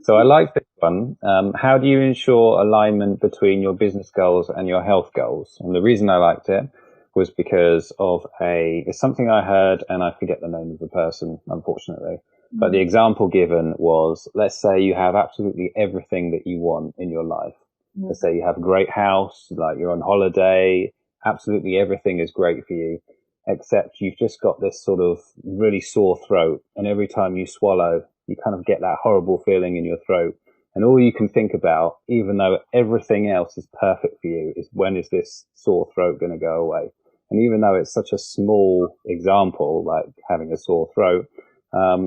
So I like this one. How do you ensure alignment between your business goals and your health goals? And the reason I liked it was because of it's something I heard, and I forget the name of the person, unfortunately. But the example given was, let's say you have absolutely everything that you want in your life. Let's say you have a great house, like you're on holiday, absolutely everything is great for you, except you've just got this sort of really sore throat. And every time you swallow, you kind of get that horrible feeling in your throat. And all you can think about, even though everything else is perfect for you, is when is this sore throat going to go away? And even though it's such a small example, like having a sore throat,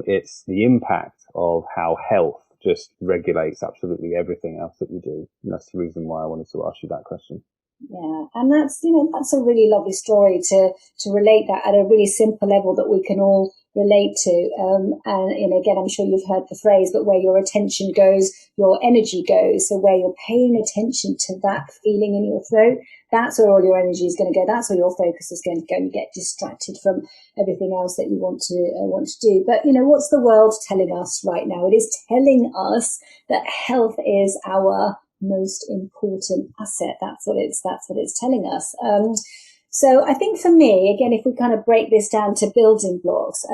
it's the impact of how health just regulates absolutely everything else that you do. And that's the reason why I wanted to ask you that question. Yeah, and that's a really lovely story to relate that at a really simple level that we can all relate to. And again, I'm sure you've heard the phrase, but where your attention goes, your energy goes. So where you're paying attention to that feeling in your throat, that's where all your energy is going to go. That's where your focus is going to go. And you get distracted from everything else that you want to do. But what's the world telling us right now? It is telling us that health is our most important asset. That's what it's telling us. So I think for me, again, if we kind of break this down to building blocks,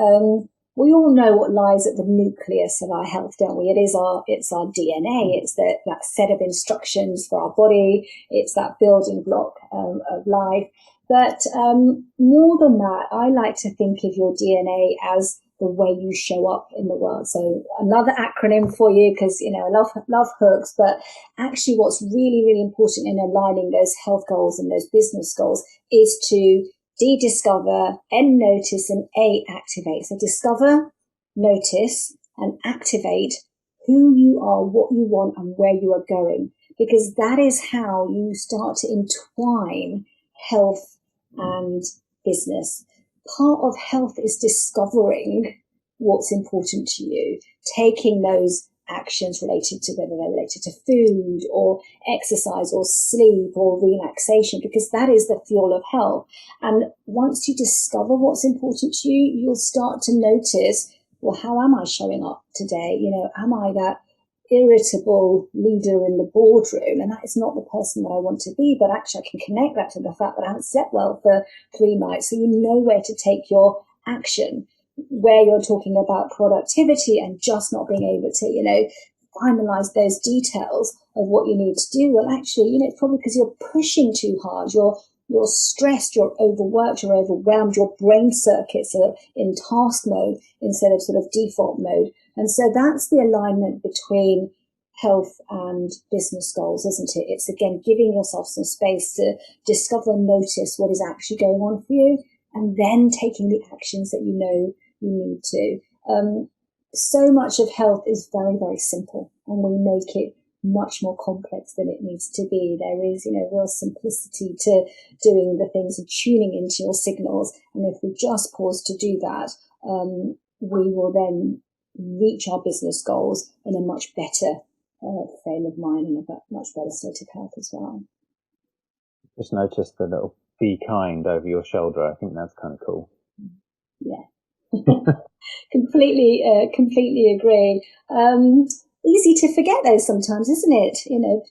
we all know what lies at the nucleus of our health, don't we? It's our DNA. It's that set of instructions for our body. It's that building block of life. But more than that, I like to think of your DNA as the way you show up in the world. So another acronym for you, because I love hooks, but actually what's really, really important in aligning those health goals and those business goals is to discover, notice, and activate. So discover, notice, and activate who you are, what you want, and where you are going, because that is how you start to entwine health and business. Part of health is discovering what's important to you, taking those actions related to whether they're related to food or exercise or sleep or relaxation, because that is the fuel of health. And once you discover what's important to you, you'll start to notice, well, how am I showing up today? Am I that irritable leader in the boardroom? And that is not the person that I want to be, but actually I can connect that to the fact that I haven't slept well for 3 nights. So you know where to take your action, where you're talking about productivity and just not being able to, finalize those details of what you need to do. Well, actually, it's probably because you're pushing too hard. You're stressed, you're overworked, you're overwhelmed, your brain circuits are in task mode instead of sort of default mode. And so that's the alignment between health and business goals, isn't it? It's, again, giving yourself some space to discover and notice what is actually going on for you, and then taking the actions that you need to. So much of health is very, very simple, and we make it much more complex than it needs to be. There is, real simplicity to doing the things and tuning into your signals. And if we just pause to do that, we will then reach our business goals in a much better frame of mind and a much better state of health as well. Just noticed the little "be kind" over your shoulder. I think that's kind of cool. Yeah. Completely agree. Easy to forget those sometimes, isn't it?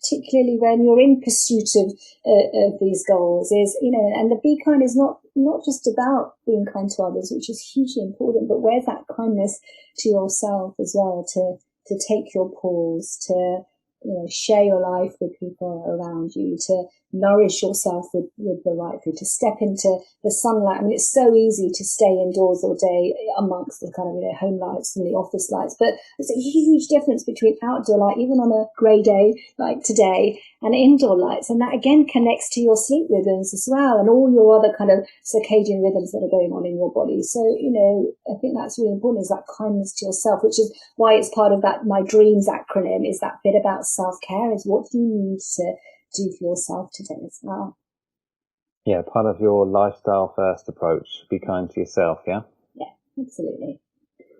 Particularly when you're in pursuit of these goals, and the be kind is not just about being kind to others, which is hugely important, but where's that kindness to yourself as well, to take your pause, to share your life with people around you, to nourish yourself with the right food, to step into the sunlight. I mean, it's so easy to stay indoors all day amongst the kind of home lights and the office lights, but there's a huge difference between outdoor light, even on a grey day like today, and indoor lights. And that again connects to your sleep rhythms as well, and all your other kind of circadian rhythms that are going on in your body. So, I think that's really important, is that kindness to yourself, which is why it's part of that My Dreams acronym, is that bit about self-care, is what do you need to do for yourself today as well. Yeah, part of your lifestyle first approach, be kind to yourself, yeah? Yeah, absolutely.